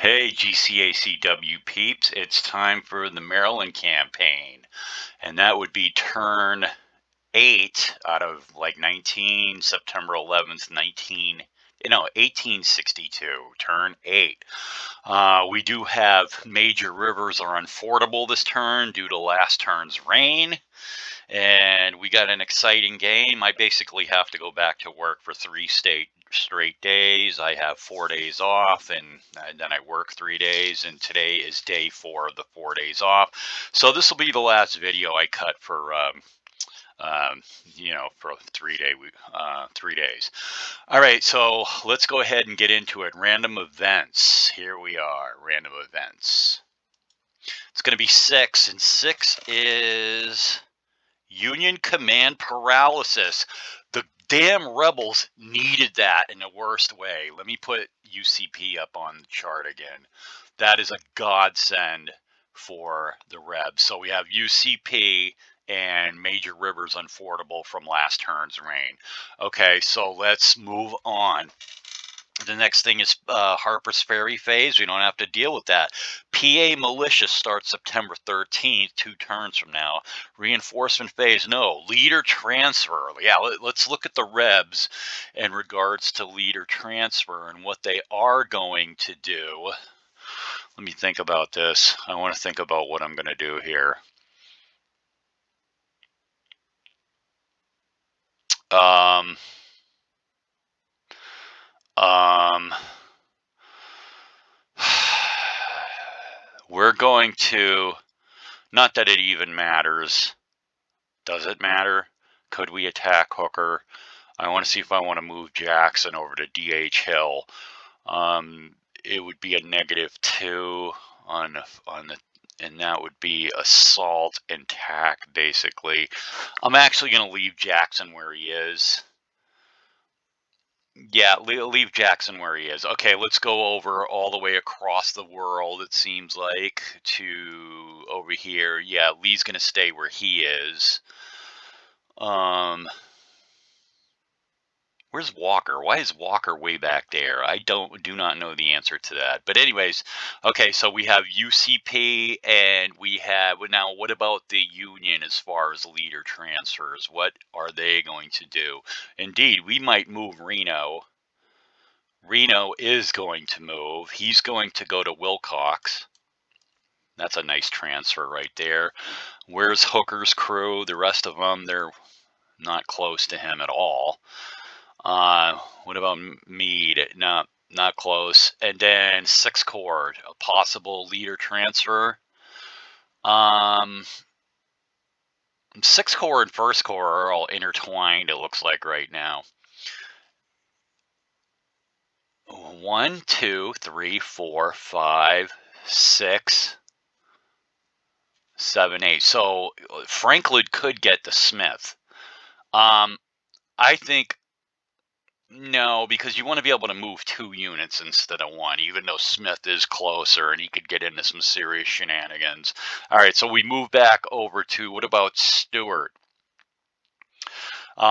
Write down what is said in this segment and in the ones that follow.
Hey, GCACW peeps, it's time for the Maryland campaign. And that would be turn 8 out of like 19, September 11th, 1862, turn 8. We do have major rivers are unfordable this turn due to last turn's rain. And we got an exciting game. I basically have to go back to work for straight days. I have 4 days off, and then I work 3 days. And today is day 4 of the 4 days off. So this will be the last video I cut for for 3 days. All right, so let's go ahead and get into it. Random events. Here we are. Random events. It's going to be 6, and 6 is Union command paralysis. The damn rebels needed that in the worst way. Let me put UCP up on the chart again. That is a godsend for the Rebs. So we have UCP and major rivers unfordable from last turn's rain. Okay, so let's move on. The next thing is Harper's Ferry phase. We don't have to deal with that. PA militia starts September 13th, 2 turns from now. Reinforcement phase, no. Leader transfer. Yeah, let's look at the Rebs in regards to leader transfer and what they are going to do. Let me think about this. I want to think about what I'm going to do here. We're going to, not that it even matters. Does it matter? Could we attack Hooker? I want to see if I want to move Jackson over to DH Hill. It would be a -2 on the, and that would be assault and tack basically. I'm actually going to leave Jackson where he is. Yeah, leave Jackson where he is. Okay, let's go over all the way across the world, it seems like, to over here. Yeah, Lee's going to stay where he is. Where's Walker? Why is Walker way back there? I do not know the answer to that. But anyways, okay, so we have UCP and we have, now what about the Union as far as leader transfers? What are they going to do? Indeed, we might move Reno. Reno is going to move. He's going to go to Wilcox. That's a nice transfer right there. Where's Hooker's crew? The rest of them, they're not close to him at all. What about Meade? Not close. And then 6th Corps, a possible leader transfer. 6th Corps and 1st Corps are all intertwined, it looks like right now. 1, 2, 3, 4, 5, 6, 7, 8. So Franklin could get the Smith. I think no, because you want to be able to move 2 units instead of 1, even though Smith is closer and he could get into some serious shenanigans. All right, so we move back over to, what about Stewart?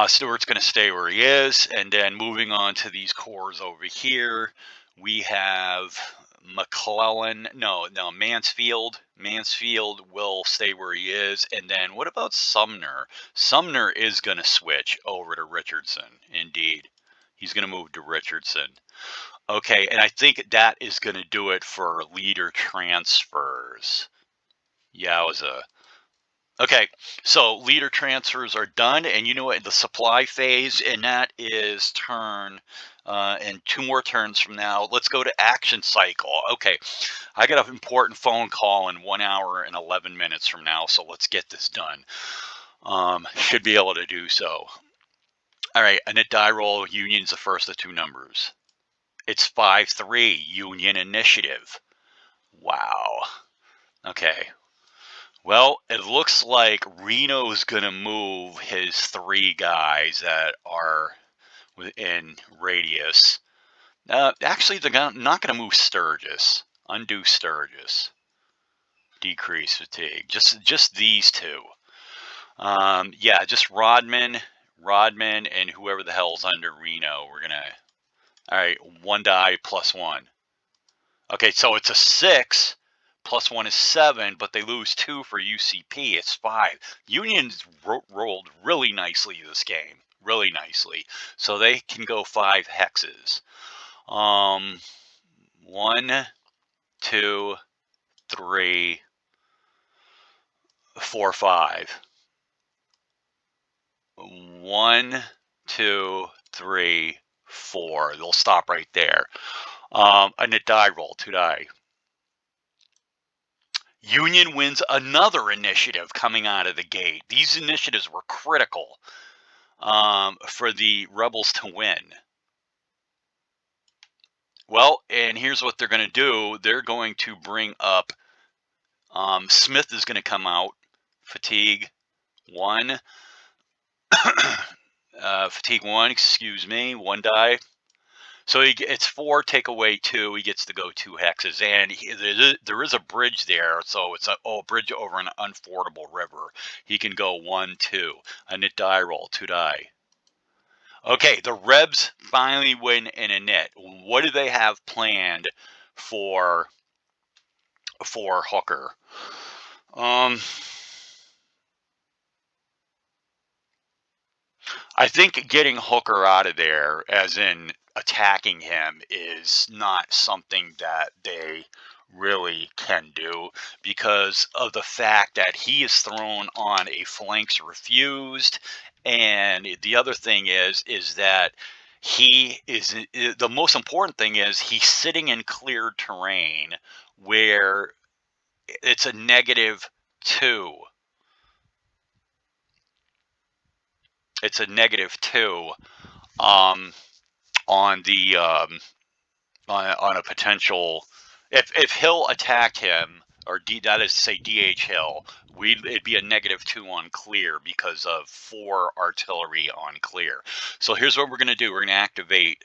Stewart's going to stay where he is, and then moving on to these corps over here, we have McClellan. No, Mansfield. Mansfield will stay where he is, and then what about Sumner? Sumner is going to switch over to Richardson, indeed. He's going to move to Richardson. Okay, and I think that is going to do it for leader transfers. Yowza. Okay, so leader transfers are done, and you know what? The supply phase, and that is turn, and 2 more turns from now. Let's go to action cycle. Okay, I got an important phone call in 1 hour and 11 minutes from now, so let's get this done. Should be able to do so. All right, and a die roll, Union's the first of 2 numbers. It's 5-3, Union initiative. Wow. Okay. Well, it looks like Reno's going to move his 3 guys that are within radius. Actually, they're not going to move Sturgis. Undo Sturgis. Decrease fatigue. Just these 2. Yeah, just Rodman, and whoever the hell's under Reno. We're going to... All right, 1 die plus 1. Okay, so it's a 6, plus 1 is 7, but they lose 2 for UCP. It's 5. Union's rolled really nicely this game, really nicely. So they can go 5 hexes. 1, 2, 3, 4, 5. 1, 2, 3, 4. They'll stop right there. And a die roll, 2 die. Union wins another initiative coming out of the gate. These initiatives were critical for the rebels to win. Well, and here's what they're going to do. They're going to bring up Smith is going to come out. Fatigue 1. Fatigue 1, excuse me. 1 die. So it's 4, take away 2. He gets to go 2 hexes, and there is a bridge there, so it's a bridge over an unfordable river. He can go 1, 2. A knit die roll, 2 die. Okay, the Rebs finally win in a knit. What do they have planned for Hooker? I think getting Hooker out of there, as in attacking him, is not something that they really can do because of the fact that he is thrown on a flanks refused, and the other thing is that he is the most important thing is he's sitting in cleared terrain where it's a -2. It's a -2 on the on a potential if Hill attacked him or that is to say DH Hill, it'd be a -2 on clear because of 4 artillery on clear. So here's what we're going to do. We're going to activate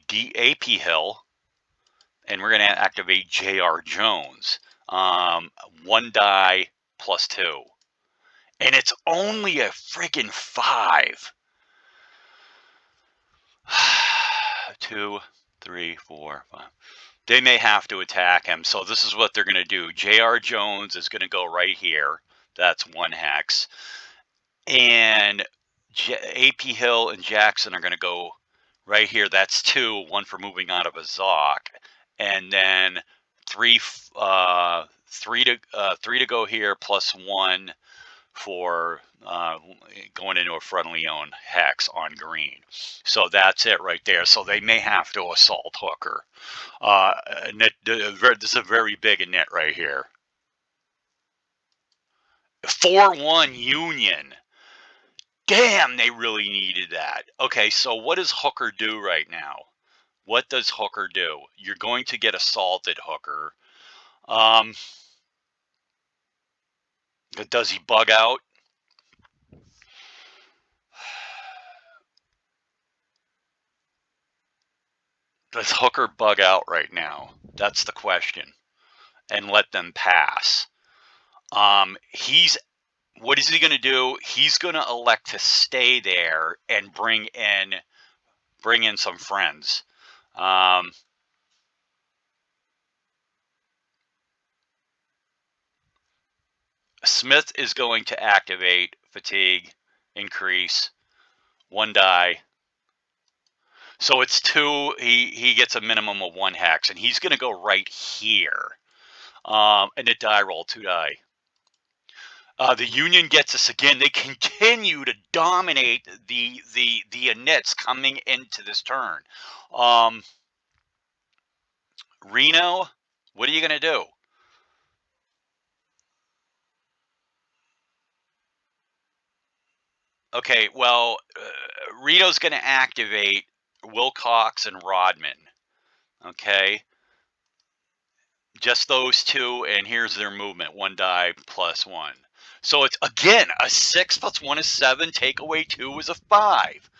DAP Hill, and we're going to activate JR Jones. 1 die plus 2. And it's only a freaking 5. 2, 3, 4, 5. They may have to attack him. So this is what they're going to do. JR Jones is going to go right here. That's 1 hex. And AP Hill and Jackson are going to go right here. That's 2. 1 for moving out of a Zoc. And then 3 to go here plus 1 for going into a friendly owned hex on green. So that's it right there. So they may have to assault Hooker. This is a very big knit right here. 4-1 Union. Damn, they really needed that. Okay, so what does Hooker do right now? What does Hooker do? You're going to get assaulted, Hooker. Does he bug out? Does Hooker bug out right now? That's the question. And let them pass. What is he going to do? He's going to elect to stay there and bring in some friends. Smith is going to activate fatigue, increase, 1 die. So it's 2. He gets a minimum of 1 hex, and he's going to go right here. And a die roll, 2 die. The Union gets us again. They continue to dominate the knits coming into this turn. Reno, what are you going to do? Okay, well, Reno's going to activate Wilcox and Rodman. Okay, just those 2, and here's their movement: 1 die plus 1. So it's again a 6 plus 1 is 7. Take away 2 is a 5.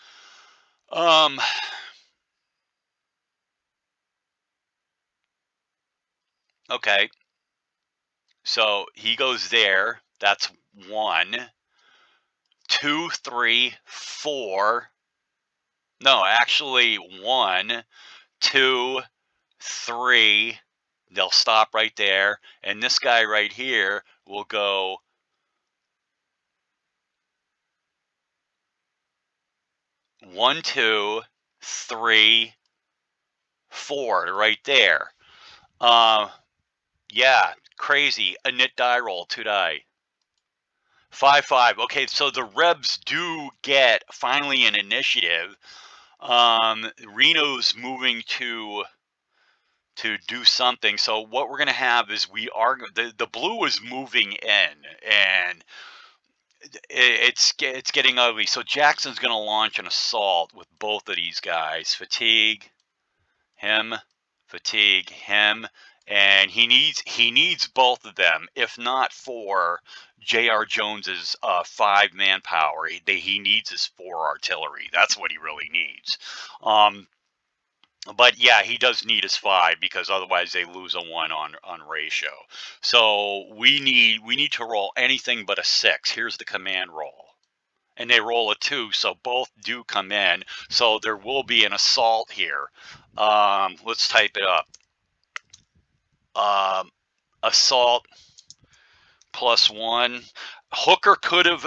Okay, so he goes there. That's 1, 2, 3, 4. No, actually 1, 2, 3. They'll stop right there. And this guy right here will go 1, 2, 3, 4 right there. Yeah, crazy. A knit die roll, 2 die. 5, 5. Okay, so the Rebs do get finally an initiative. Reno's moving to do something. So what we're gonna have is the blue is moving in, and it's getting ugly. So Jackson's gonna launch an assault with both of these guys. Him, fatigue him, and he needs both of them. If not for J.R. Jones's 5 manpower, he needs his 4 artillery. That's what he really needs. But yeah, he does need his 5 because otherwise they lose a 1 on ratio. So we need to roll anything but a 6. Here's the command roll. And they roll a 2, so both do come in. So there will be an assault here. Let's type it up. Assault +1. Hooker could have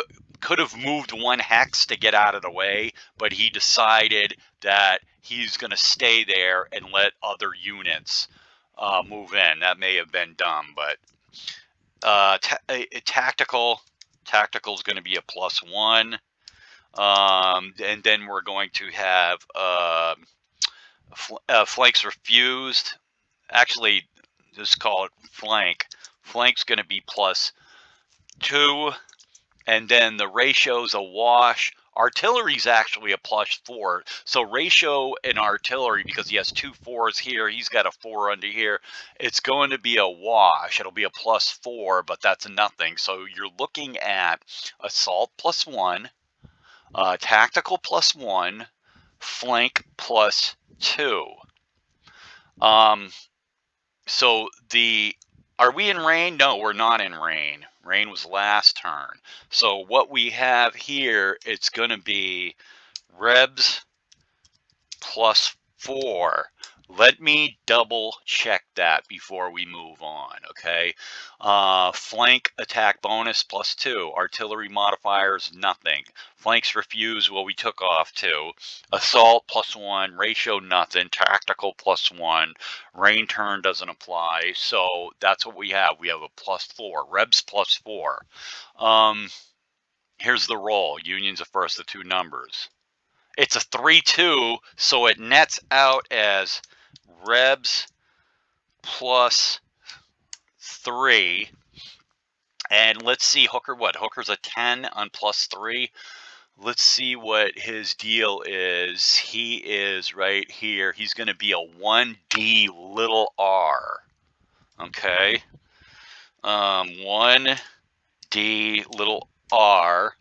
moved 1 hex to get out of the way, but he decided that he's going to stay there and let other units move in. That may have been dumb, but tactical is going to be a +1. And then we're going to have flanks refused. Actually, just call it flank. Flank's going to be +2, and then the ratio's a wash. Artillery's actually a +4. So ratio in artillery, because he has 2 4s here, he's got a 4 under here. It's going to be a wash. It'll be a +4, but that's nothing. So you're looking at assault +1, tactical +1, flank +2. So are we in rain? No, we're not in rain. Rain was last turn. So what we have here, it's going to be Rebs +4. Let me double check that before we move on, okay? Flank attack bonus +2. Artillery modifiers, nothing. Flanks refuse, well, we took off 2. Assault +1. Ratio, nothing. Tactical +1. Rain turn doesn't apply. So that's what we have. We have a +4. Rebs +4. Here's the roll. Union's the first of 2 numbers. It's a 3-2, so it nets out as Rebs +3. And let's see, Hooker, what? Hooker's a 10 on +3. Let's see what his deal is. He is right here. He's going to be a 1D little r. Okay. 1D little r.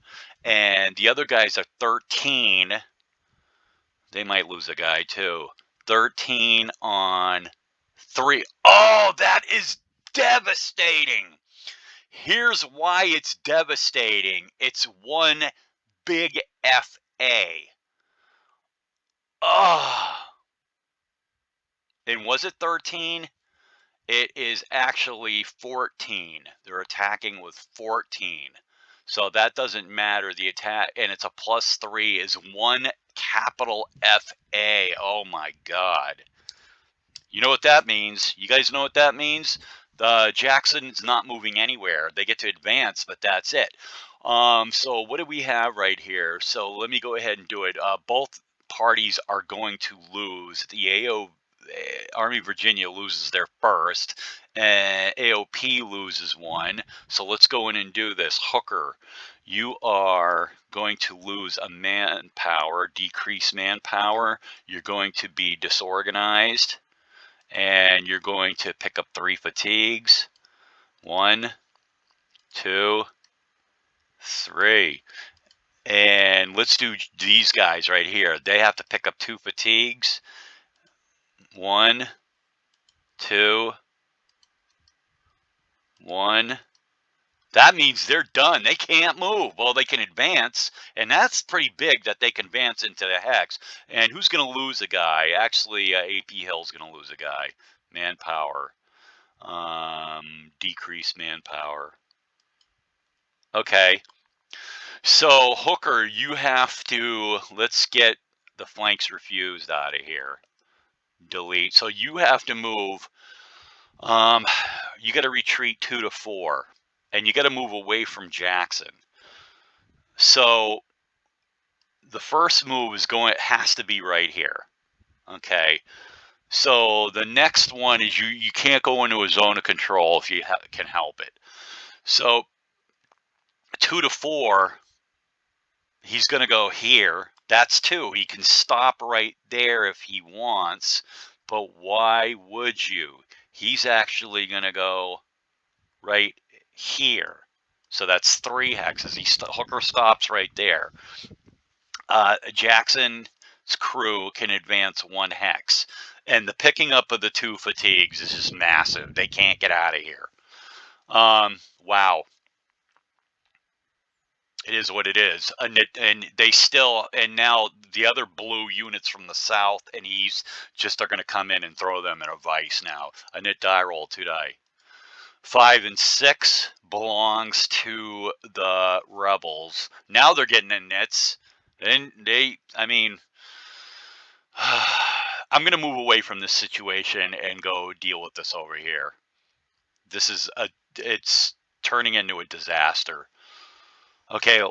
And the other guys are 13. They might lose a guy too. 13 on 3. Oh, that is devastating. Here's why it's devastating. It's one big FA. Oh. And was it 13? It is actually 14. They're attacking with 14. So that doesn't matter. The attack, and it's a +3, is one capital FA. Oh my God. You know what that means? You guys know what that means? The Jackson's not moving anywhere. They get to advance, but that's it. So what do we have right here? So let me go ahead and do it. Both parties are going to lose. The Army of Virginia loses their first, and AOP loses 1. So let's go in and do this. Hooker, you are going to lose a manpower, decrease manpower. You're going to be disorganized, and you're going to pick up 3 fatigues. 1, 2, 3. And let's do these guys right here. They have to pick up 2 fatigues. 1, 2, 1, That means they're done. They can't move. Well, they can advance, and that's pretty big that they can advance into the hex. And who's going to lose a guy? Actually, AP Hill's going to lose a guy. Manpower. Decrease manpower. Okay. So, Hooker, you have to, let's get the flanks refused out of here. Delete. So you have to move, you got to retreat 2 to 4, and you got to move away from Jackson. So the first move is going, it has to be right here. Okay. So the next one is you can't go into a zone of control if you can help it. So 2 to 4, he's going to go here. That's 2. He can stop right there if he wants, but why would you? He's actually going to go right here. So that's 3 hexes. Hooker stops right there. Jackson's crew can advance 1 hex. And the picking up of the 2 fatigues is just massive. They can't get out of here. Wow. It is what it is. And they still, and now the other blue units from the south and east just are going to come in and throw them in a vice now. A knit die roll 2 die. 5 and 6 belongs to the rebels. Now they're getting in knits. And I mean, I'm going to move away from this situation and go deal with this over here. This is it's turning into a disaster. Okay.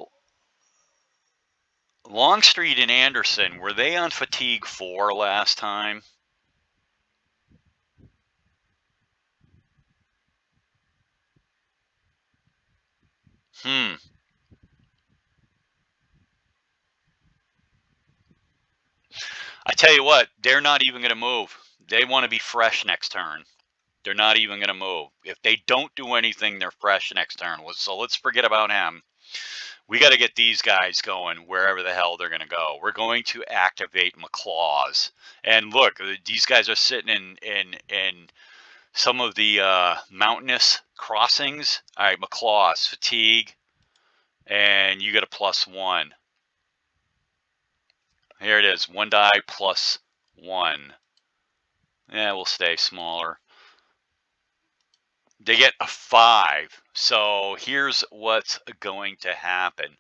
Longstreet and Anderson, were they on fatigue 4 last time? I tell you what, they're not even going to move. They want to be fresh next turn. They're not even going to move. If they don't do anything, they're fresh next turn. So let's forget about him. We got to get these guys going wherever the hell they're going to go. We're going to activate McLaws. And look, these guys are sitting in some of the mountainous crossings. All right, McLaws, fatigue, and you get a +1. Here it is, 1 die +1. Yeah, we'll stay smaller. They get a 5. So here's what's going to happen.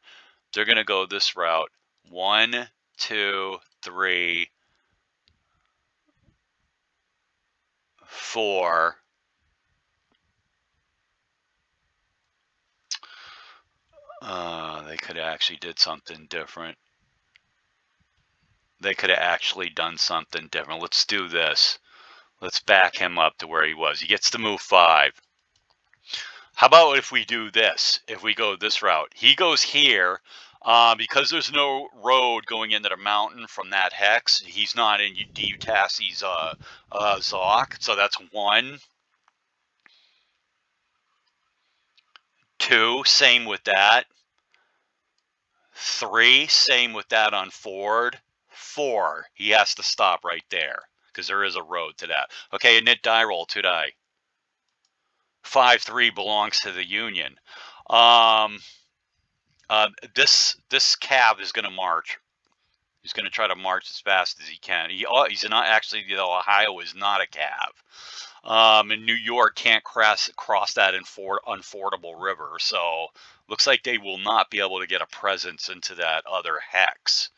They're going to go this route. 1, 2, 3, 4. They could have actually did something different. They could have actually done something different. Let's do this. Let's back him up to where he was. He gets to move 5. How about if we do this? If we go this route, he goes here. Because there's no road going into the mountain from that hex, he's not in Utassi's Zoc. So that's 1. 2, same with that. 3, same with that on Ford. 4, he has to stop right there because there is a road to that. Okay, a knit die roll 2 die. 5-3 belongs to the Union. This cav is going to march. He's going to try to march as fast as he can. He's not actually, Ohio is not a cav. And New York can't cross that unfordable river. So looks like they will not be able to get a presence into that other hex.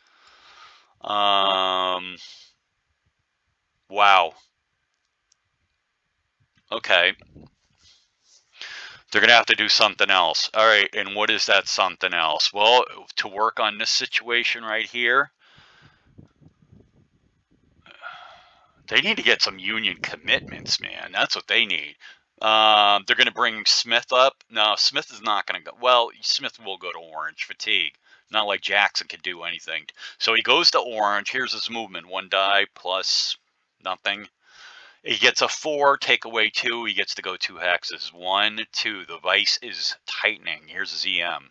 Wow. Okay. They're going to have to do something else. All right, and what is that something else? Well, to work on this situation right here, they need to get some Union commitments, man. That's what they need. They're going to bring Smith up. No, Smith is not going to go. Well, Smith will go to Orange. Fatigue. Not like Jackson could do anything. So he goes to Orange. Here's his movement. 1 die plus nothing. He gets a 4, take away 2. He gets to go 2 hexes. 1, 2. The vice is tightening. Here's his EM.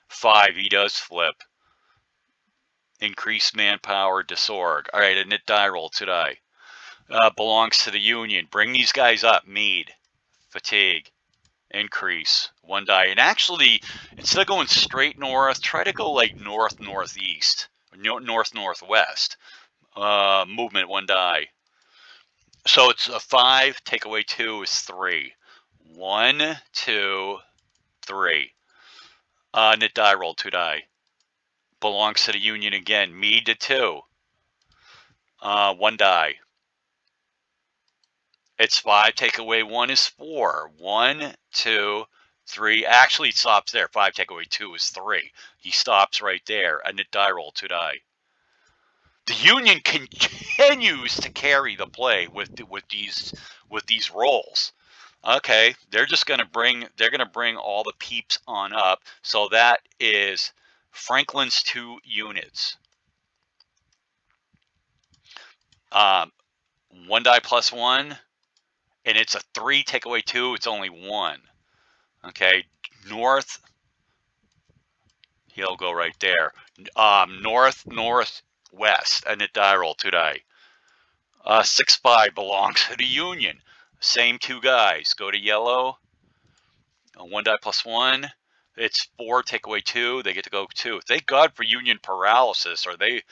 5, he does flip. Increase manpower, disorg. All right, a knit die roll 2 die. Belongs to the Union. Bring these guys up. Meade. Fatigue. increase 1 die. And actually, instead of going straight north, try to go like north northeast, north northwest. Movement 1 die. So it's a 5, take away 2 is 3. 1, 2, 3. Knit die, roll 2 die. Belongs to the union again. Me to 2. 1 die. It's 5, take away 1 is 4. 1, 2, 3. Actually, it stops there. 5, take away 2 is 3. He stops right there. A knit die, roll 2 die. The union continues to carry the play with these rolls. Okay, they're gonna bring all the peeps on up. So that is Franklin's 2 units. 1 die plus 1, and it's a 3, take away 2, it's only 1. Okay, north, he'll go right there. North, northwest, a knit die, roll 2 die. 6, 5 belongs to the union. Same 2 guys. Go to yellow. 1 die plus 1. It's 4, take away 2. They get to go 2. Thank God for union paralysis. Or the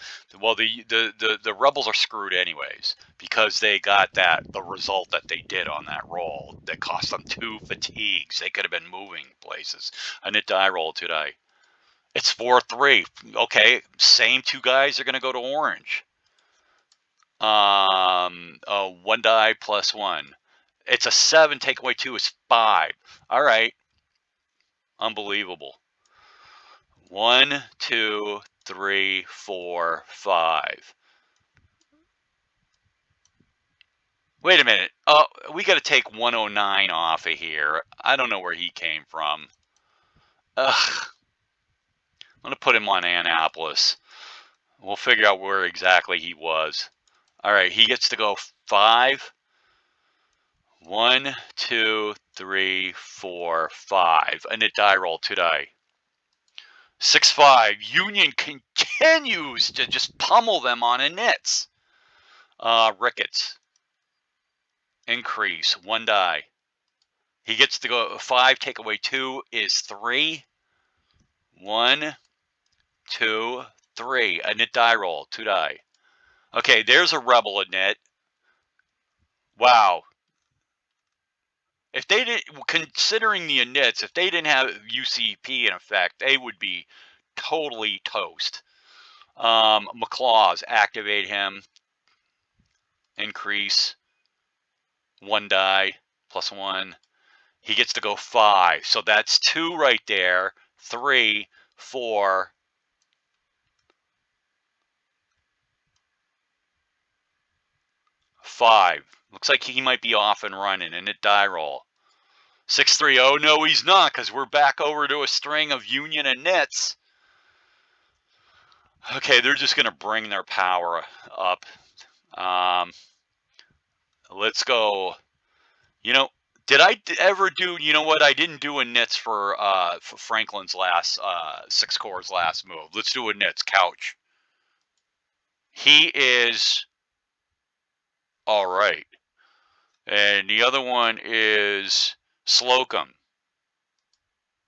rebels are screwed anyways, because they got the result that they did on that roll that cost them 2 fatigues. They could have been moving places. A knit die, roll 2 die. It's 4, 3. Okay, same 2 guys are going to go to orange. 1 die plus 1. It's a 7, take away 2 is 5. All right. Unbelievable. 1, 2, 3, 4, 5. Wait a minute. Oh, we got to take 109 off of here. I don't know where he came from. Ugh. I'm going to put him on Annapolis. We'll figure out where exactly he was. All right, he gets to go 5. 1, 2, 3, 4, 5. A knit die, roll 2 die. 6, 5. Union continues to just pummel them on a knits. Ricketts. Increase 1 die. He gets to go 5, take away 2 is 3. 1, 2, 3. A knit die, roll 2 die. Okay, there's a rebel a knit. Wow. If they didn't, considering the knits, if they didn't have UCP in effect, they would be totally toast. McLaws, activate him. Increase 1 die plus 1. He gets to go 5. So that's 2 right there. 3, 4. 5. Looks like he might be off and running. And a die roll. 6, 3. Oh no, he's not, because we're back over to a string of union and knits. Okay, they're just going to bring their power up. Let's go. You know, did I ever do? You know what? I didn't do a knits for Franklin's last 6 cores last move. Let's do a knits couch. He is all right, and the other one is Slocum.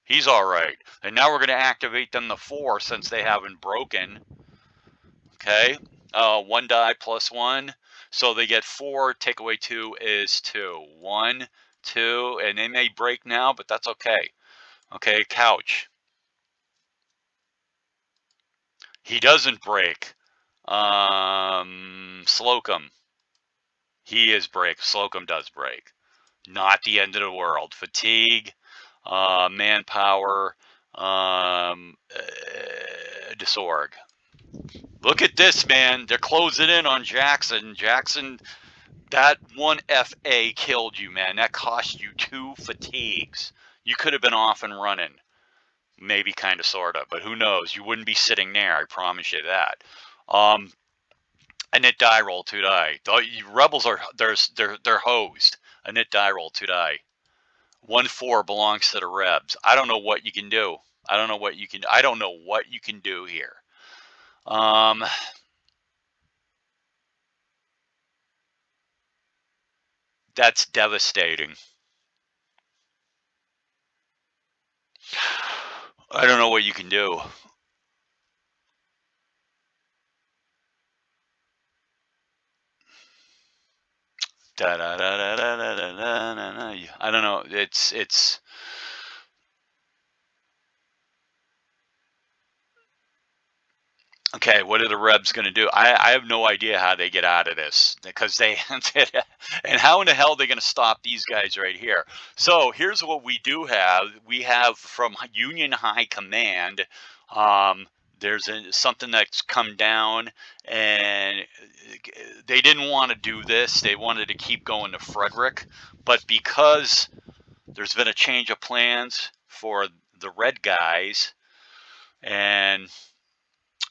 He's all right, and now we're going to activate them to 4 since they haven't broken. Okay, 1 die plus 1, so they get 4. Take away 2 is 2. 1, 2, and they may break now, but that's okay. Okay, couch. He doesn't break. Slocum. He is break. Slocum does break. Not the end of the world. Fatigue, manpower, disorg. Look at this, man. They're closing in on Jackson. Jackson, that 1 FA killed you, man. That cost you 2 fatigues. You could have been off and running. Maybe, kind of, sort of, but who knows? You wouldn't be sitting there. I promise you that. A knit die, roll 2 die. The rebels are they're hosed. A knit die, roll 2 die. 1, 4 belongs to the rebs. I don't know what you can do. I don't know what you can do here. That's devastating. I don't know what you can do. Da, da, da, da, da, da, da, da, da, da. I don't know. It's okay. What are the Rebs going to do? I have no idea how they get out of this because they and how in the hell are they going to stop these guys right here? So here's what we do have. We have from Union High Command. Um, there's something that's come down, and they didn't want to do this. They wanted to keep going to Frederick, but because there's been a change of plans for the red guys, and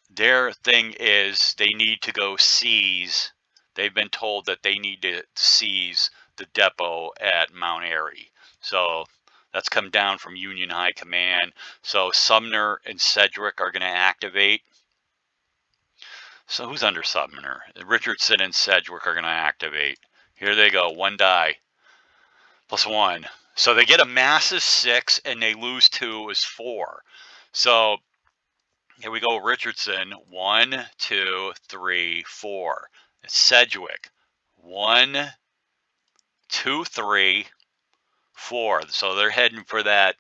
their thing is they need to go seize. They've been told that they need to seize the depot at Mount Airy. So that's come down from Union High Command. So Sumner and Sedgwick are going to activate. So who's under Sumner? Richardson and Sedgwick are going to activate. Here they go. One die. +1. So they get a massive 6 and they lose 2 is 4. So here we go. Richardson 1, 2, 3, 4. Sedgwick 1, 2, 3, 4. So they're heading for that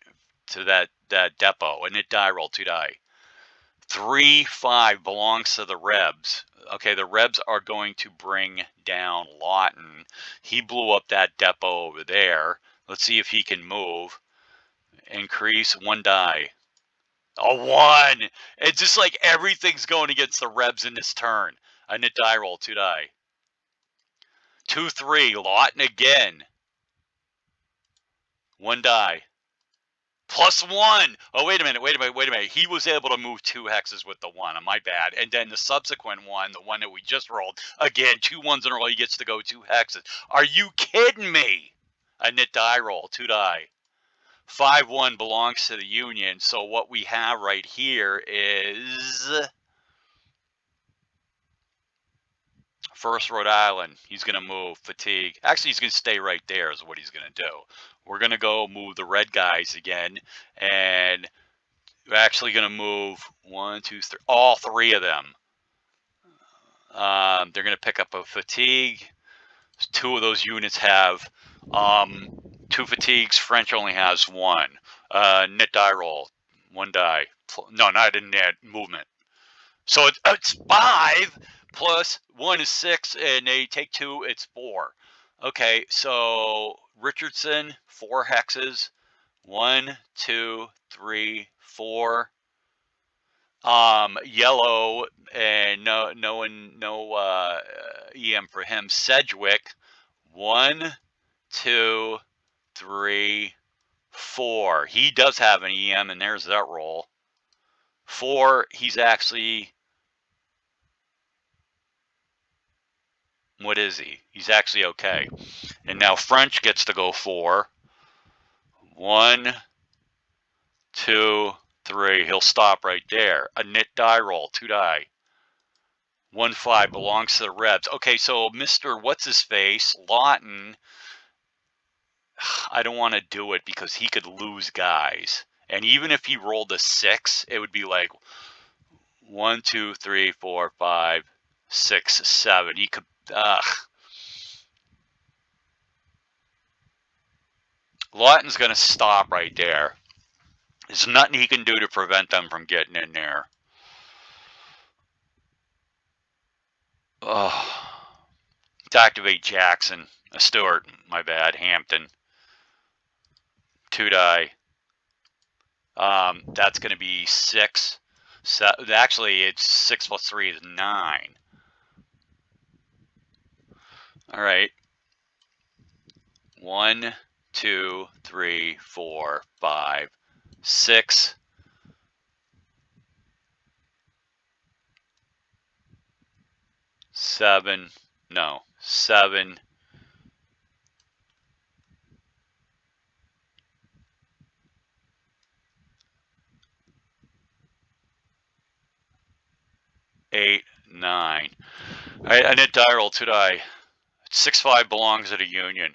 to that depot, and it die roll 2 die. 3, 5 belongs to the Rebs. Okay, the Rebs are going to bring down Lawton. He blew up that depot over there. Let's see if he can move. Increase 1 die. A 1. It's just like everything's going against the Rebs in this turn. A knit die roll, 2 die. 2, 3. Lawton again. 1 die. +1. Oh, wait a minute. He was able to move 2 hexes with the 1. My bad. And then the subsequent one, the one that we just rolled, again, 2 1s in a row, he gets to go 2 hexes. Are you kidding me? A knit die roll, 2 die. 5-1 belongs to the Union. So what we have right here is 1st Rhode Island. He's going to move fatigue. Actually, he's going to stay right there is what he's going to do. We're going to go move the red guys again. And we're actually going to move 1, 2, 3, all 3 of them. They're going to pick up a fatigue. 2 of those units have 2 fatigues. French only has 1. Knit die roll. 1 die. No, not in that movement. So it's 5 plus 1 is 6, and they take 2. It's 4. Okay, so Richardson 4 hexes. 1, 2, 3, 4. Yellow and no EM for him. Sedgwick 1, 2, 3, 4. He does have an EM, and there's that roll. 4. He's actually. What is he? He's actually okay. And now French gets to go 4. 1, 2, 3. He'll stop right there. A knit die roll, 2 die. 1, 5 belongs to the Rebs. Okay, so Mr. What's-his-face, Lawton, I don't want to do it because he could lose guys. And even if he rolled a 6, it would be like 1, 2, 3, 4, 5, 6, 7. He could. Lawton's going to stop right there. There's nothing he can do to prevent them from getting in there. Oh. To activate Jackson. Stewart, my bad. Hampton. 2 die. That's going to be 6. So, actually, it's 6 plus 3 is 9. All right. 1, 2, 3, 4, 5, 6. 7. No. 7. 8, 9. All right, I need die roll 2 die. 6, 5 belongs to the Union.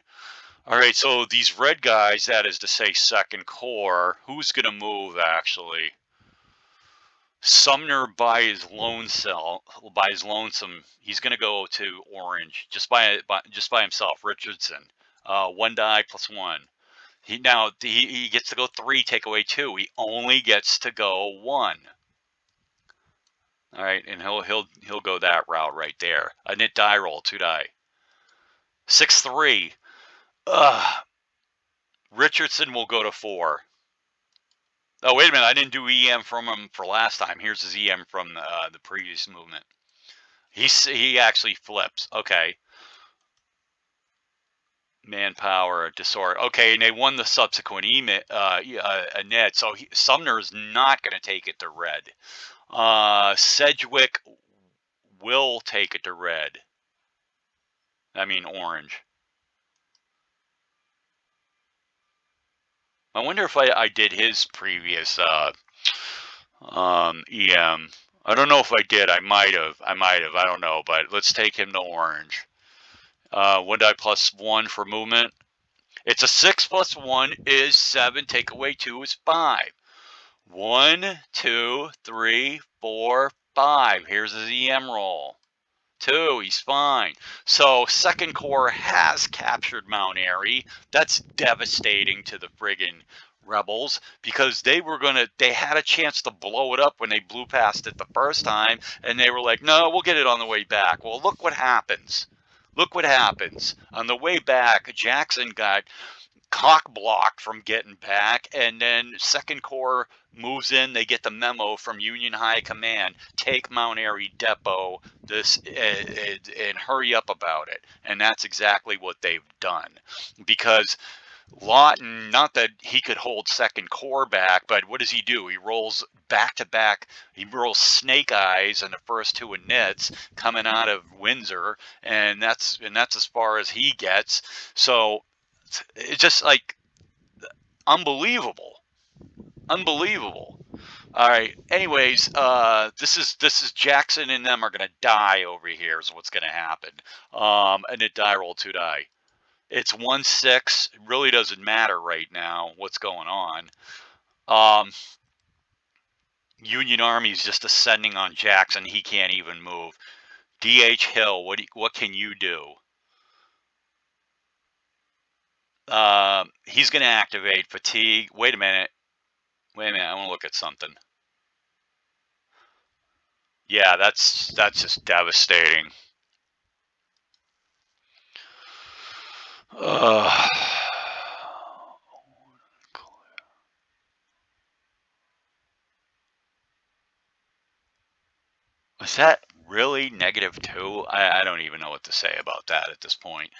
All right, so these red guys, that is to say second core, who's going to move actually? Sumner by his lonesome, he's going to go to orange just by himself. Richardson, one die plus one. He gets to go three, take away two. He only gets to go one. All right, and he'll go that route right there. A knit die roll, two die. 6-3. Richardson will go to four. Oh, wait a minute. I didn't do EM from him for last time. Here's his EM from the previous movement. He actually flips. Okay. Manpower, disorder. Okay, and they won the subsequent net. So Sumner is not going to take it to red. Sedgwick will take it to red. I mean orange. I wonder if I did his previous EM. I don't know if I did. I might have. I don't know. But let's take him to orange. One die plus one for movement. It's a 6 plus 1 is 7. Take away 2 is 5. 1, 2, 3, 4, 5. Here's his EM roll. 2, he's fine. So second corps has captured Mount Airy. That's devastating to the friggin' rebels because they had a chance to blow it up when they blew past it the first time, and they were like, no, we'll get it on the way back. Well, look what happens. Look what happens. On the way back, Jackson got cock blocked from getting back, and then second corps moves in. They get the memo from Union High Command, take Mount Airy Depot and hurry up about it. And that's exactly what they've done, because Lawton, not that he could hold second corps back, but what does he do? He rolls back to back. He rolls snake eyes in the first two knits coming out of Windsor, and that's as far as he gets. So it's just like unbelievable. All right, anyways, this is Jackson and them are gonna die over here is what's gonna happen. And a die roll, two die. It's 1-6. It really doesn't matter right now what's going on. Union Army's just ascending on Jackson. He can't even move. DH Hill, what can you do? He's going to activate fatigue. Wait a minute. I want to look at something. Yeah, that's just devastating. Was that really -2? I don't even know what to say about that at this point.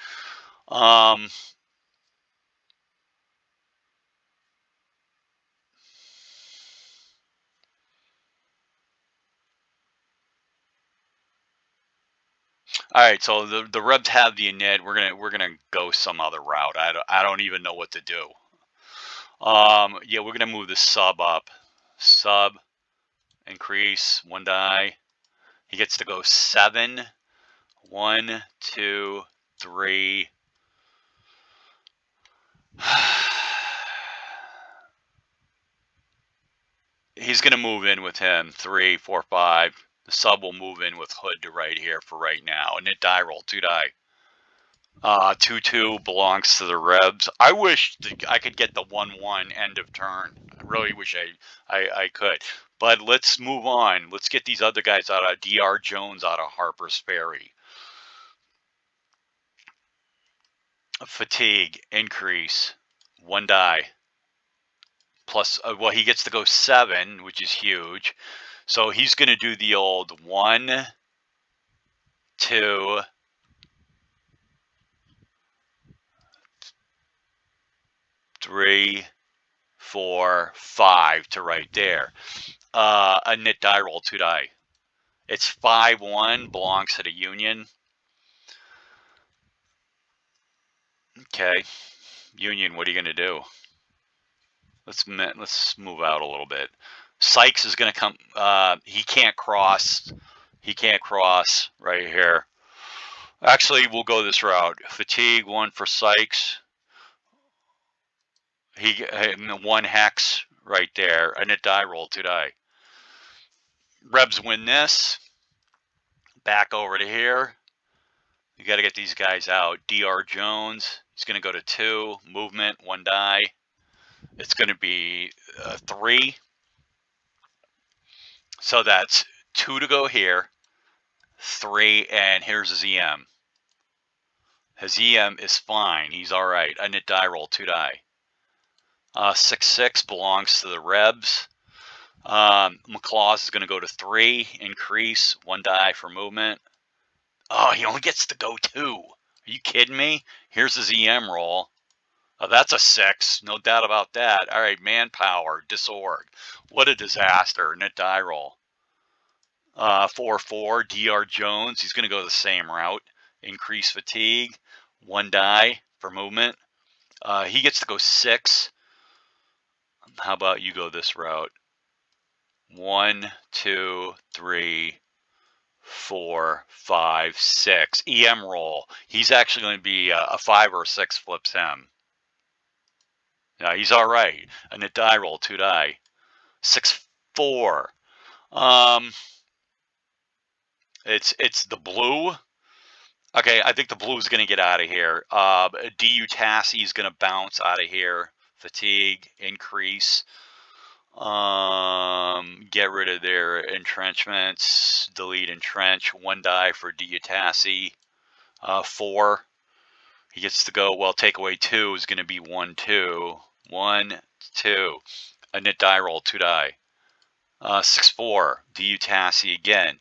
All right, so the Rebs have the init. We're gonna go some other route. I don't even know what to do. Yeah, we're gonna move the sub up. Sub, increase, one die. He gets to go 7. 1, 2, 3. He's gonna move in with him. 3, 4, 5. The sub will move in with Hood to right here for right now. And it die roll, 2 die. 2-2 belongs to the Rebs. I wish I could get the 1-1 end of turn. I really wish I could. But let's move on. Let's get these other guys out of DR Jones out of Harper's Ferry. Fatigue, increase, 1 die. Plus, well, he gets to go 7, which is huge. So he's going to do the old 1, 2, 3, 4, 5 to right there. A knit die roll, 2 die. It's 5-1, belongs to the Union. Okay, Union, what are you going to do? Let's move out a little bit. Sykes is going to come. He can't cross. He can't cross right here. Actually, we'll go this route. Fatigue 1 for Sykes. He one hex right there, and it die roll 2 die. Rebs win this. Back over to here. You got to get these guys out. Dr. Jones, he's going to go to 2. Movement, 1 die. It's going to be 3. So that's 2 to go here. 3, and here's his EM. His EM is fine. He's all right. I need die roll 2 die. 6/6 belongs to the Rebs. McClaws is going to go to 3. Increase 1 die for movement. Oh, he only gets to go 2. Are you kidding me? Here's his EM roll. Oh, that's a 6. No doubt about that. All right, manpower, disorg. What a disaster. Net die roll. 4/4. Dr. Jones. He's going to go the same route. Increase fatigue. 1 die for movement. He gets to go 6. How about you go this route? 1, 2, 3, 4, 5, 6. EM roll. He's actually going to be a 5 or 6 flips him. Yeah, he's all right. And a die roll 2 die. 6/4. It's the blue. Okay, I think the blue is going to get out of here. DU Tassie is going to bounce out of here. Fatigue, increase. Get rid of their entrenchments. Delete entrench. 1 die for DU Tassie. 4. He gets to go. Well, take away 2 is going to be 1, 2. 1, 2. A knit die roll 2 die. 6/4. DU Tassie again.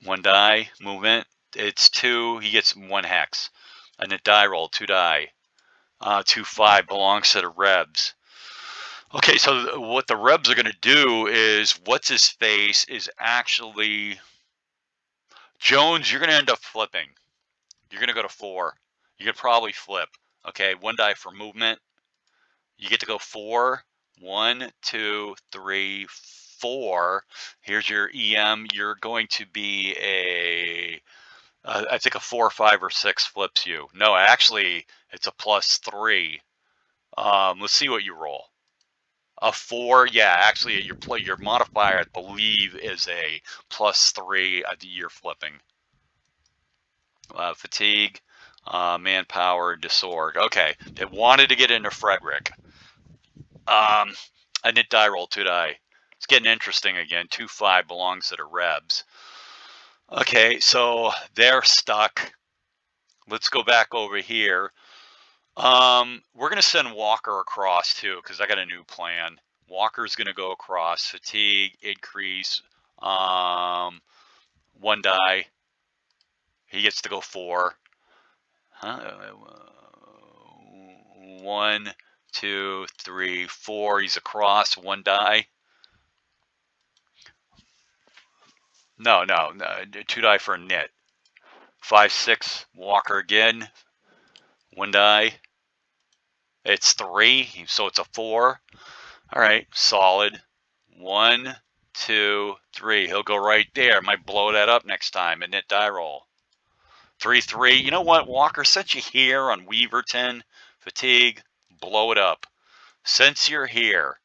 1 die. Movement. It's 2. He gets 1 hex. A knit die roll 2 die. 2/5 belongs to the Rebs. Okay, so what the Rebs are going to do is, what's his face is actually Jones. You're going to end up flipping. You're going to go to 4. You could probably flip. Okay, 1 die for movement. You get to go 4. 1, 2, 3, 4. Here's your EM. You're going to be I think a 4, 5, or 6 flips you. No, actually, it's a +3. Let's see what you roll. A 4, yeah, actually, your modifier, I believe, is a +3 at the year flipping. Fatigue, manpower, disorg. Okay, it wanted to get into Frederick. I knit die roll 2 die. It's getting interesting again. 2/5 belongs to the Rebs. Okay, so they're stuck. Let's go back over here. We're going to send Walker across too, because I got a new plan. Walker's going to go across. Fatigue, increase, 1 die. He gets to go 4. 1, 2, 3, 4. He's across. 1 die. No. 2 die for a knit. 5, 6. Walker again. 1 die. It's 3, so it's a 4. All right, solid. 1, 2, 3. He'll go right there. Might blow that up next time and knit die roll. 3, 3. You know what, Walker? Since you're here on Weaverton, fatigue, blow it up. Since you're here,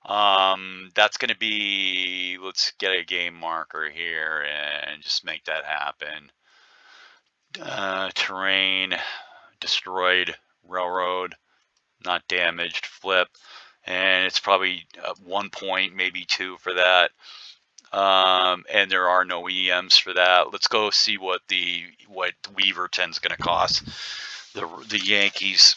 that's going to be. Let's get a game marker here and just make that happen. Terrain, destroyed, railroad, not damaged, flip, and it's probably 1 point, maybe 2 for that. And there are no EMs for that. Let's go see what Weaverton's going to cost the Yankees.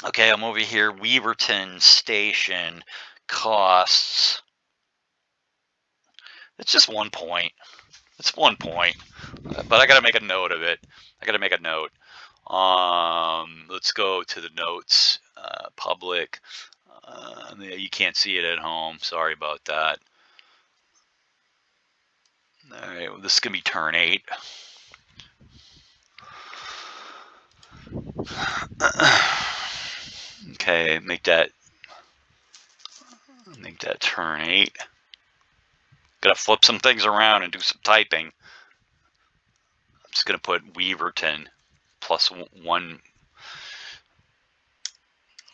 Okay, I'm over here. Weaverton Station costs. It's just 1 point. It's 1 point, but I got to make a note of it. I got to make a note. Let's go to the notes. Public. You can't see it at home. Sorry about that. All right, well, this is gonna be turn 8. Okay, make that turn 8. Gotta flip some things around and do some typing. I'm just gonna put Weaverton +1.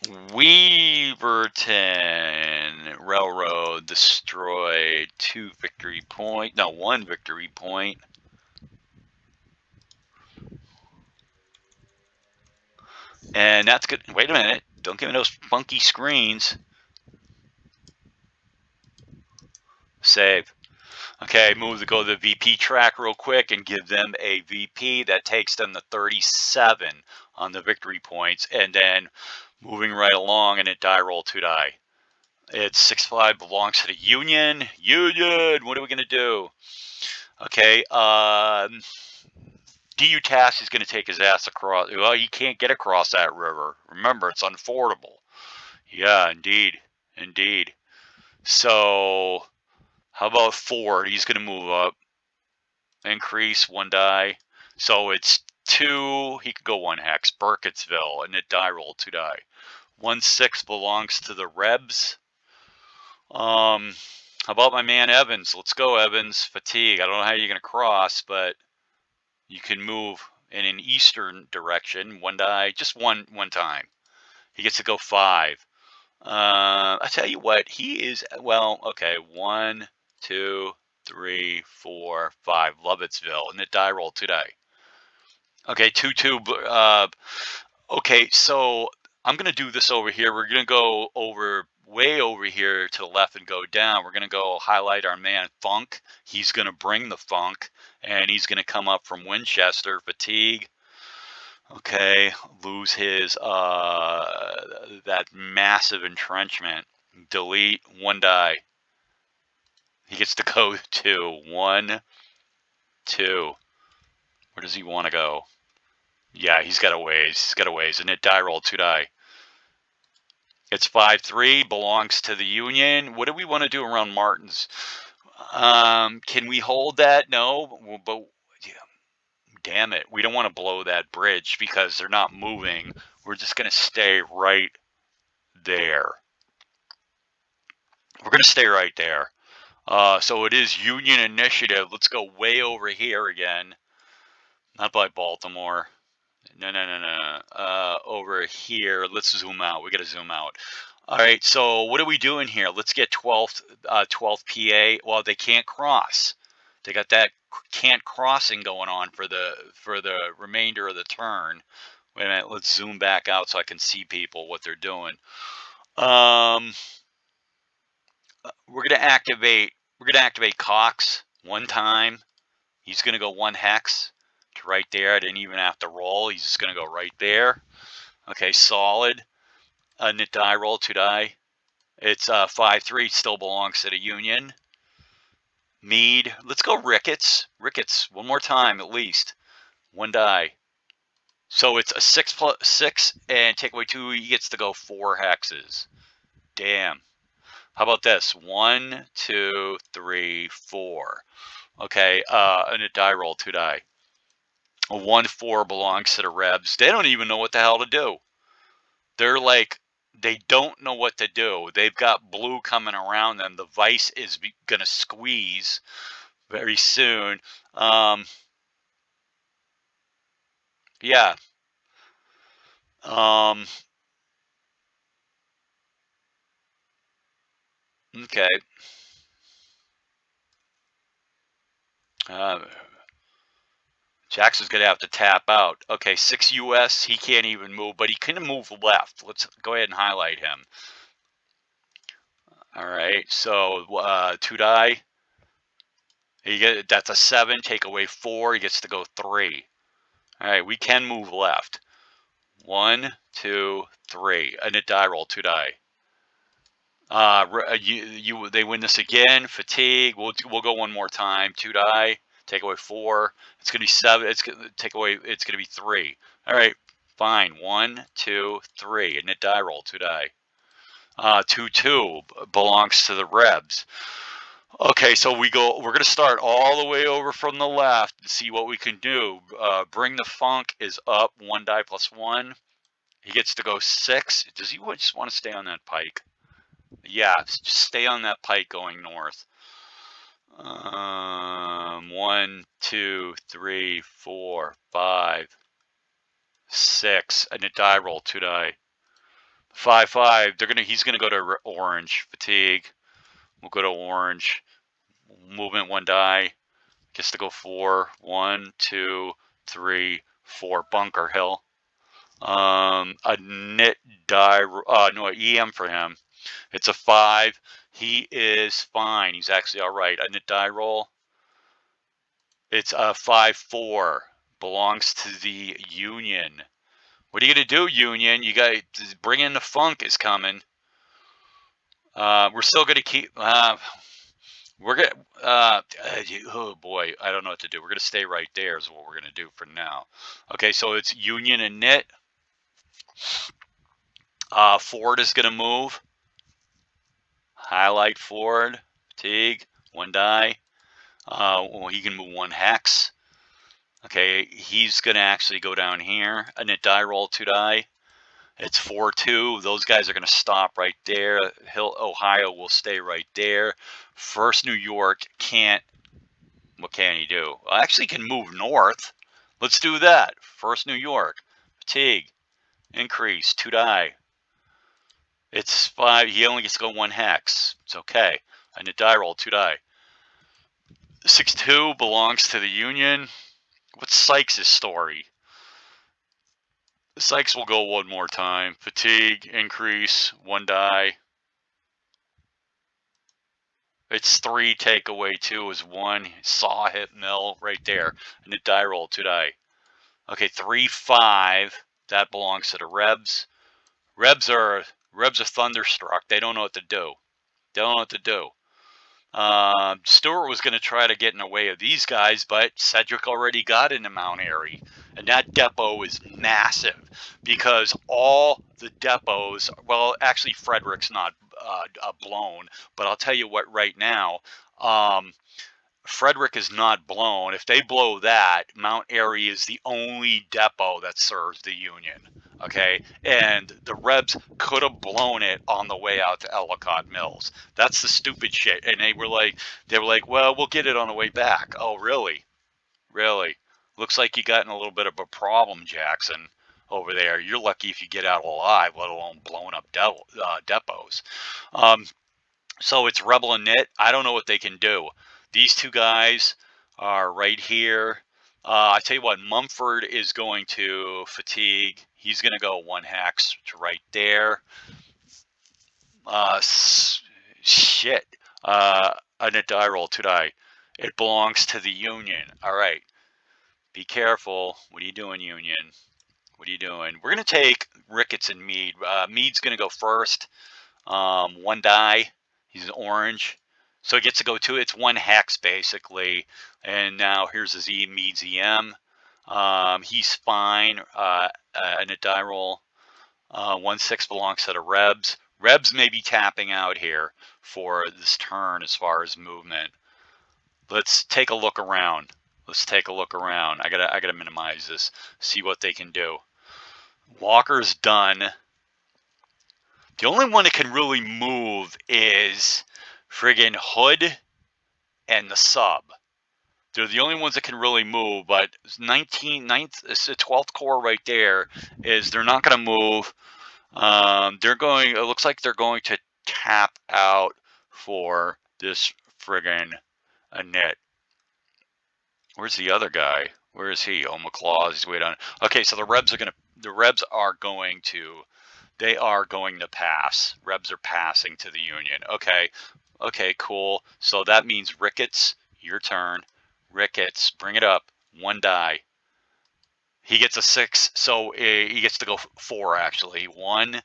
Weaverton Railroad destroyed 2 victory point. No, 1 victory point. And that's good. Wait a minute. Don't give me those funky screens. Save. Okay, move to go to the VP track real quick and give them a VP. That takes them to 37 on the victory points. And then moving right along, and it die roll 2 die. It's 6-5 belongs to the Union. Union, what are we going to do? Okay, DU Task is going to take his ass across. Well, he can't get across that river. Remember, it's unfordable. Yeah, indeed. Indeed. So, how about Ford? He's going to move up. Increase 1 die. So it's 2. He could go 1 hex. Burkittsville, and it die roll 2 die. 1-6 belongs to the Rebs. How about my man Evans? Let's go, Evans. Fatigue. I don't know how you're going to cross, but you can move in an eastern direction. 1 die, just one time. He gets to go 5. I tell you what, he is, well, okay, 1, 2, 3, 4, 5. Lovettsville, and the die roll 2 die. Okay, 2-2. Okay, so I'm gonna do this over here. We're gonna go way over here to the left and go down. We're gonna go highlight our man Funk. He's gonna bring the funk, and he's gonna come up from Winchester. Fatigue. Okay, lose his that massive entrenchment. Delete 1 die. He gets to go to 1, 2. Where does he want to go? Yeah, he's got a ways. He's got a ways. And it die roll 2 die. It's 5-3, belongs to the Union. What do we want to do around Martins? Can we hold that? No, but yeah, damn it. We don't want to blow that bridge because they're not moving. We're just going to stay right there. We're going to stay right there. So it is Union Initiative. Let's go way over here again. Not by Baltimore. No. Over here. Let's zoom out. We got to zoom out. All right. So what are we doing here? Let's get 12th PA. Well, they can't cross. They got that can't crossing going on for the remainder of the turn. Wait a minute. Let's zoom back out so I can see people what they're doing. We're gonna activate Cox 1 time. He's gonna go 1 hex to right there. I didn't even have to roll. He's just gonna go right there. Okay, solid. Nit die roll 2 die. It's 5-3. Still belongs to the Union. Meade. Let's go Ricketts. Ricketts 1 more time at least. 1 die. So it's a 6+6 and take away 2. He gets to go 4 hexes. Damn. How about this? 1, 2, 3, 4. Okay, and a die roll 2 die. A 1-4 belongs to the Rebs. They don't even know what the hell to do. They're like, they don't know what to do. They've got blue coming around them. The vice is gonna squeeze very soon. Yeah. Okay. Jackson's going to have to tap out. Okay, 6 US. He can't even move, but he can move left. Let's go ahead and highlight him. All right, so 2 die. That's a 7. Take away 4. He gets to go 3. All right, we can move left. 1, 2, 3. And a die roll 2 die. They win this again. Fatigue. We'll go 1 more time. 2 die. Take away 4. It's gonna be 7. It's gonna take away. It's gonna be 3. All right, fine. 1, 2, 3, and it die roll 2 die. 2-2 belongs to the Rebs. Okay, so we're gonna start all the way over from the left and see what we can do. Bring the Funk is up 1 die +1. He gets to go 6. Does he just want to stay on that pike? Yeah, just stay on that pike going north. 1, 2, 3, 4, 5, 6, and a die roll 2 die. 5-5. He's gonna go to orange. Fatigue. We'll go to orange. Movement 1 die. Gets to go 4. 1, 2, 3, 4. Bunker Hill. A knit die. No, EM for him. It's a 5. He is fine. He's actually all right. A knit die roll. It's a 5-4. Belongs to the Union. What are you gonna do, Union? You got bring in the funk is coming. We're still gonna keep. We're gonna. Oh boy, I don't know what to do. We're gonna stay right there. Is what we're gonna do for now. Okay, so it's Union and knit. Ford is gonna move. Highlight Ford. Fatigue. 1 die. Well, he can move 1 hex. Okay, he's gonna actually go down here. A knit die roll 2 die. It's 4-2. Those guys are going to stop right there. Ohio will stay right there. First New York can't. What can he do? Well, actually, can move north. Let's do that. First New York. Fatigue. Increase. 2 die. It's 5. He only gets to go 1 hex. It's okay. And a die roll. 2 die. 6-2 belongs to the Union. What's Sykes' story? Sykes will go 1 more time. Fatigue. Increase. 1 die. It's 3, take away 2 is 1. Saw hit mill right there. And a die roll, 2 die. Okay, 3-5. That belongs to the Rebs. Rebs are thunderstruck. They don't know what to do. They don't know what to do. Stewart was going to try to get in the way of these guys, but Cedric already got into Mount Airy. And that depot is massive because all the depots, well, actually Frederick's not blown, but I'll tell you what right now, Frederick is not blown. If they blow that, Mount Airy is the only depot that serves the Union. Okay, and the Rebs could have blown it on the way out to Ellicott Mills. That's the stupid shit. And they were like, well, we'll get it on the way back. Oh, really? Really? Looks like you got in a little bit of a problem, Jackson, over there. You're lucky if you get out alive, let alone blowing up depots. So it's Rebel and Knit. I don't know what they can do. These 2 guys are right here. I tell you what, Mumford is going to Fatigue. He's going to go 1 hex to right there. Shit. A knit die roll, 2 die. It belongs to the Union. All right. Be careful. What are you doing, Union? What are you doing? We're going to take Ricketts and Meade. Meade's going to go first. 1 die. He's orange. So he gets to go 2. It's 1 hex, basically. And now here's his Meade's EM. He's fine. And a die roll. 1-6 belongs to the Rebs. Rebs may be tapping out here for this turn as far as movement. Let's take a look around. Let's take a look around. I gotta minimize this. See what they can do. Walker's done. The only one that can really move is friggin' Hood and the sub. They're the only ones that can really move, but 12th Corps right there is they're not going to move. It looks like they're going to tap out for this friggin' Annette. Where's the other guy? Where is he? Oh, McClaw, he's way down. Okay, so the Rebs are going to pass. Rebs are passing to the Union. Okay, cool. So that means Ricketts, your turn. Ricketts, bring it up. 1 die. He gets a 6, so he gets to go 4 actually. 1,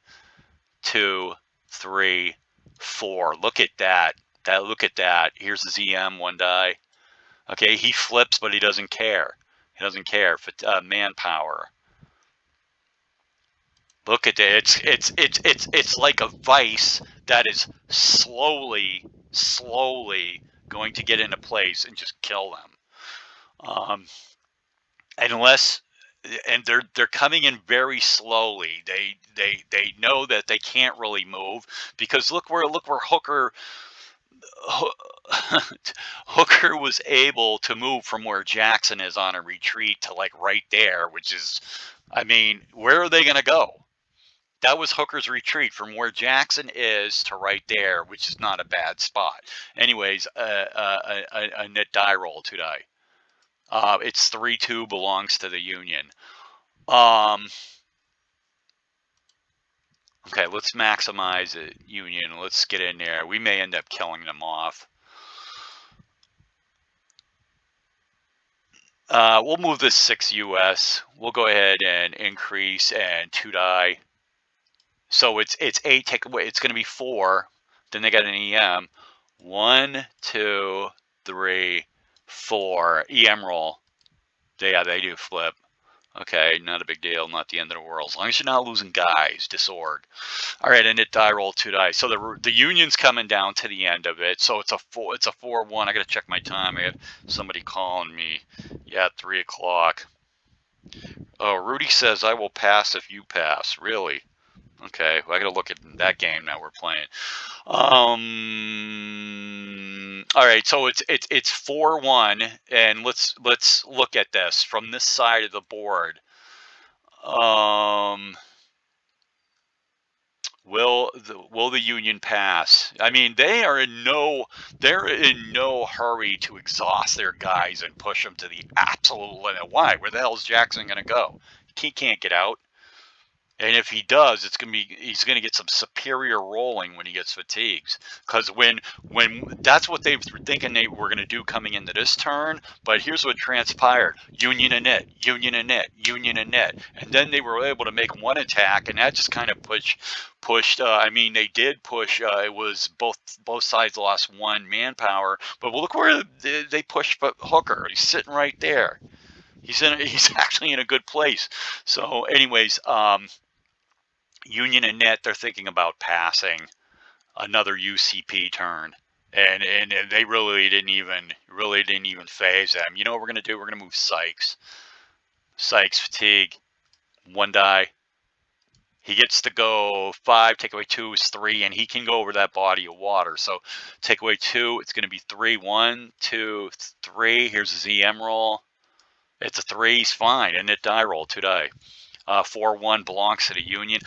2, 3, 4. Look at that. Look at that. Here's his EM, 1 die. Okay, he flips, but he doesn't care. He doesn't care. Manpower. Look at it. It's like a vice that is slowly going to get into place and just kill them. And they're coming in very slowly. They know that they can't really move because look where Hooker was able to move from where Jackson is on a retreat to like right there, which is, I mean, where are they going to go? That was Hooker's retreat from where Jackson is to right there, which is not a bad spot. Anyways, a net die roll today. It's 3-2, belongs to the Union. Okay, let's maximize it, Union. Let's get in there. We may end up killing them off. We'll move this 6 US. We'll go ahead and increase and 2 die. So it's 8 take away. It's going to be 4. Then they got an EM. 1, 2, 3, 4. EM roll. Yeah, they do flip. Okay, not a big deal, not the end of the world. As long as you're not losing guys, disorg. All right, and it die roll 2 die. So the Union's coming down to the end of it. So it's a 4-1. I gotta check my time. I have somebody calling me. Yeah, 3 o'clock. Oh, Rudy says I will pass if you pass. Really? Okay, well, I gotta look at that game that we're playing. All right, so it's 4-1, and let's look at this from this side of the board. Will the Union pass? I mean, they're in no hurry to exhaust their guys and push them to the absolute limit. Why? Where the hell is Jackson going to go? He can't get out. And if he does, he's going to get some superior rolling when he gets fatigues. Because when that's what they were thinking they were going to do coming into this turn. But here's what transpired: Union and net, Union and net, Union and net, and then they were able to make one attack, and that just kind of pushed. I mean, they did push. It was both sides lost 1 manpower, but look where they pushed Hooker. He's sitting right there. He's actually in a good place. So, anyways, Union and net, they're thinking about passing another UCP turn, and they really didn't even phase them. You know what we're gonna do? We're gonna move Sykes. Sykes fatigue, 1 die. He gets to go 5. Take away 2 is 3, and he can go over that body of water. So take away 2, it's gonna be 3. 1, 2, 3. Here's his EM roll. It's a 3. He's fine, and it die roll 2 die. 4-1 belongs to the Union.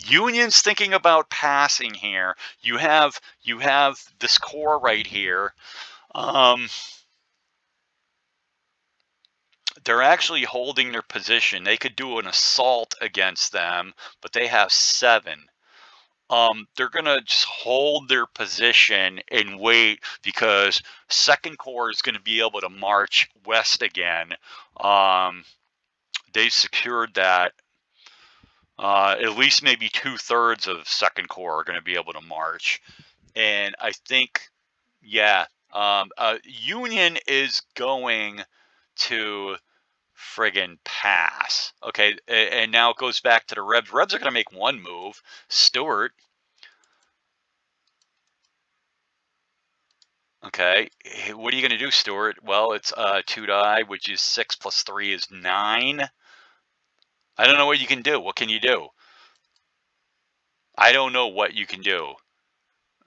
Union's thinking about passing here. You have this core right here. They're actually holding their position. They could do an assault against them, but they have 7. They're gonna just hold their position and wait, because Second Corps is going to be able to march west again. They've secured that. At least maybe 2/3 of Second Corps are going to be able to march, and I think, yeah, Union is going to friggin' pass. Okay, and now it goes back to the Rebs. Rebs are going to make 1 move. Stuart. Okay, what are you going to do, Stuart? Well, it's 2 die, which is 6 plus 3 is 9. I don't know what you can do. What can you do? I don't know what you can do.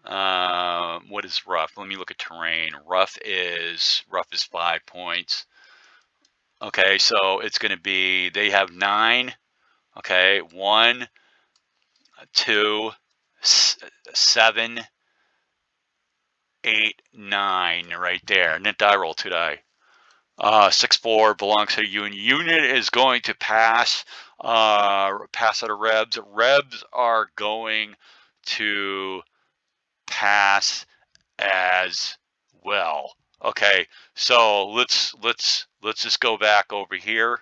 What is rough? Let me look at terrain. Rough is 5 points. Okay, so it's going to be, they have 9. Okay, 1, 2, 7, 8, 9, right there. Net die roll 2 die. 6-4 belongs to Union. Union is going to pass out of Rebs. Rebs are going to pass as well. Okay, so let's just go back over here.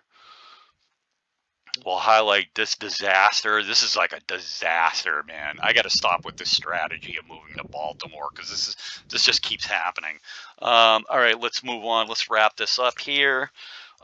We'll highlight this disaster. This is like a disaster, man. I got to stop with this strategy of moving to Baltimore, because this just keeps happening. All right, let's move on. Let's wrap this up here.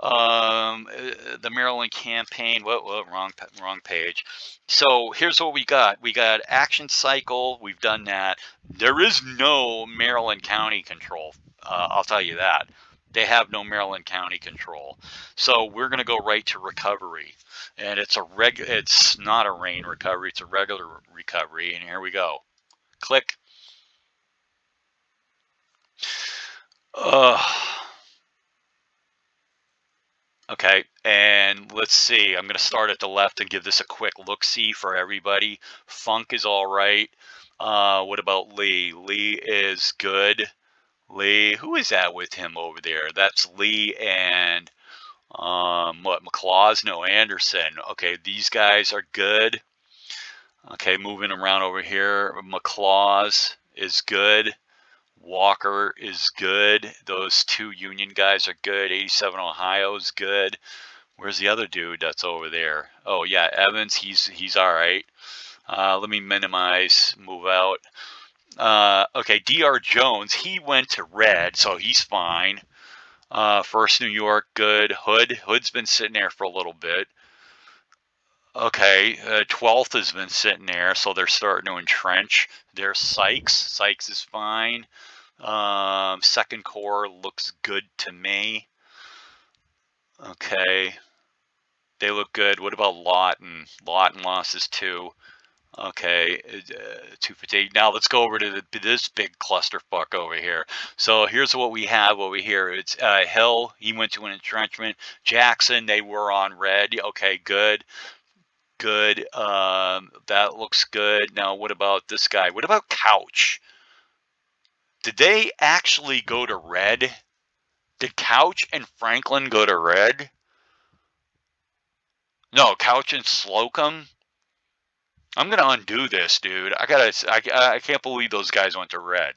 The Maryland campaign. What? Wrong page. So here's what we got. We got action cycle. We've done that. There is no Maryland County control. I'll tell you that. They have no Maryland County control. So we're going to go right to recovery. And it's not a rain recovery, it's a regular recovery. And here we go. Click. Okay, and let's see. I'm going to start at the left and give this a quick look-see for everybody. Funk is all right. What about Lee? Lee is good. Lee, who is that with him over there? That's Lee and what, McLaws? No, Anderson. Okay, these guys are good. Okay, moving around over here. McLaws is good. Walker is good. Those two Union guys are good. 87 Ohio is good. Where's the other dude that's over there? Oh yeah, Evans. He's all right. Let me minimize, move out. Okay, Dr. Jones. He went to red, so he's fine. First New York, good. Hood's been sitting there for a little bit. Okay, 12th has been sitting there, so they're starting to entrench. There's Sykes. Sykes is fine. Second Corps looks good to me. Okay, they look good. What about Lawton? Lawton losses 2. Okay, 2 fatigue. Now let's go over to this big clusterfuck over here. So here's what we have over here. It's Hill. He went to an entrenchment. Jackson, they were on red. Okay, good. Good. That looks good. Now, what about this guy? What about Couch? Did they actually go to red? Did Couch and Franklin go to red? No, Couch and Slocum. I'm gonna undo this, dude. I can't believe those guys went to red.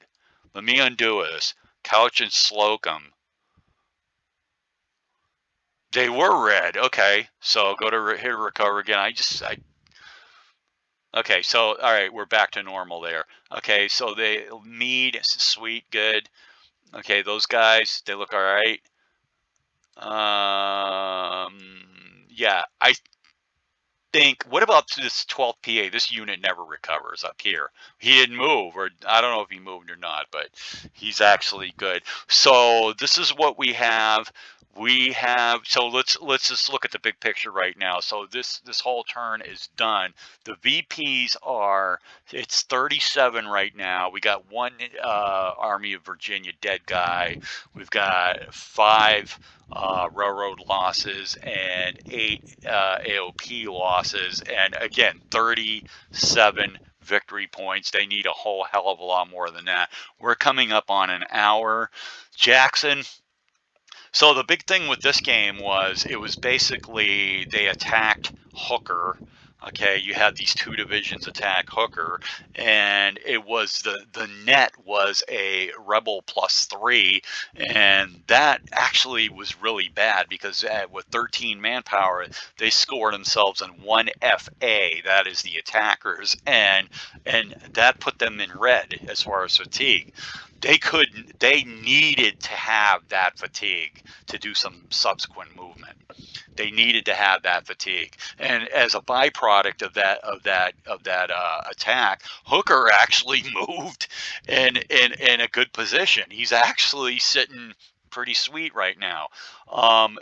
Let me undo this. Couch and Slocum. They were red. Okay, so go to hit recover again. Okay, so all right, we're back to normal there. Okay, so they Mead, sweet, good. Okay, those guys, they look all right. Yeah, I think, what about this 12th PA? This unit never recovers up here. He didn't move, or I don't know if he moved or not, but he's actually good. So this is what we have. So let's just look at the big picture right now. So this whole turn is done. The VPs are, it's 37 right now. We got 1 Army of Virginia dead guy. We've got 5 railroad losses and 8 AOP losses, and again 37 victory points. They need a whole hell of a lot more than that. We're coming up on an hour. Jackson. So the big thing with this game was, it was basically they attacked Hooker. Okay, you had these 2 divisions attack Hooker, and it was the net was a rebel +3, and that actually was really bad because with 13 manpower, they scored themselves in 1 FA. That is the attackers, and that put them in red as far as fatigue. They needed to have that fatigue to do some subsequent movement. They needed to have that fatigue, and as a byproduct of that attack, Hooker actually moved in a good position. He's actually sitting pretty sweet right now.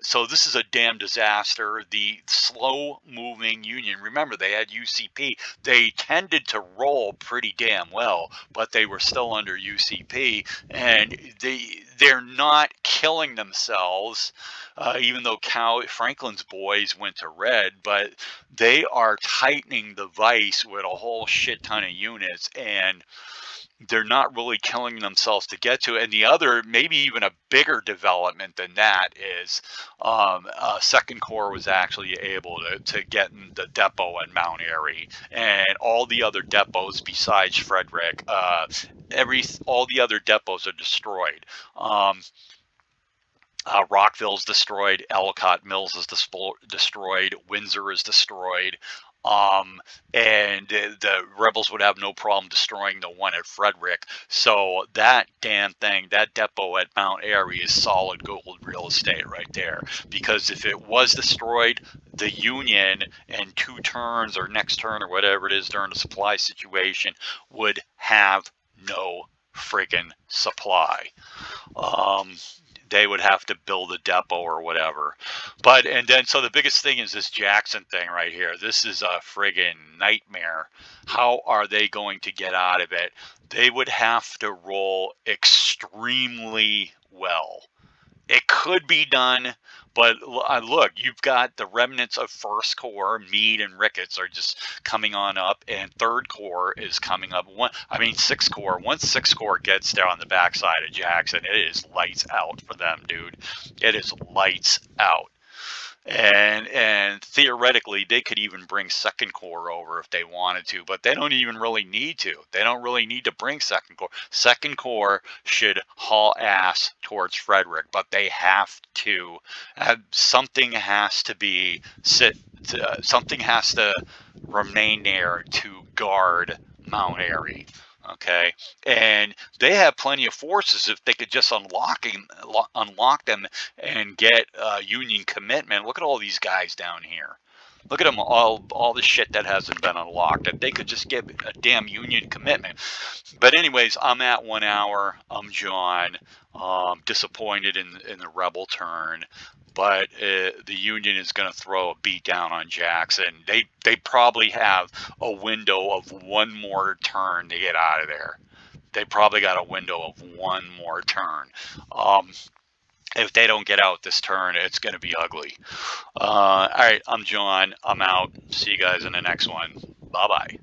So this is a damn disaster. The slow moving Union, remember they had UCP. They tended to roll pretty damn well, but they were still under UCP, and they're not killing themselves, even though Franklin's boys went to red, but they are tightening the vice with a whole shit ton of units, and they're not really killing themselves to get to it. And the other, maybe even a bigger development than that, is Second Corps was actually able to get in the depot at Mount Airy, and all the other depots besides Frederick, all the other depots are destroyed. Rockville's destroyed. Ellicott Mills is destroyed. Windsor is destroyed. And the rebels would have no problem destroying the one at Frederick. So that damn thing, that depot at Mount Airy, is solid gold real estate right there. Because if it was destroyed, the Union in 2 turns or next turn or whatever it is during the supply situation would have no friggin' supply. They would have to build a depot or whatever. So the biggest thing is this Jackson thing right here. This is a friggin' nightmare. How are they going to get out of it? They would have to roll extremely well. It could be done, But look, you've got the remnants of First Corps. Meade and Ricketts are just coming on up, and Third Corps is coming up. Sixth Corps. Once Sixth Corps gets there on the backside of Jackson, it is lights out for them, dude. It is lights out. And theoretically, they could even bring Second Corps over if they wanted to, but they don't even really need to. They don't really need to bring Second Corps. Second Corps should haul ass towards Frederick, but they have to. Something has to be something has to remain there to guard Mount Airy. Okay, and they have plenty of forces if they could just unlock them and get union commitment. Look at all these guys down here. Look at them, all the shit that hasn't been unlocked. If they could just get a damn union commitment. But anyways, I'm at 1 hour. I'm John. Disappointed in the rebel turn, but the Union is going to throw a beat down on Jackson. They probably have a window of one more turn to get out of there. They probably got a window of one more turn. If they don't get out this turn, it's going to be ugly. All right, I'm John. I'm out. See you guys in the next one. Bye-bye.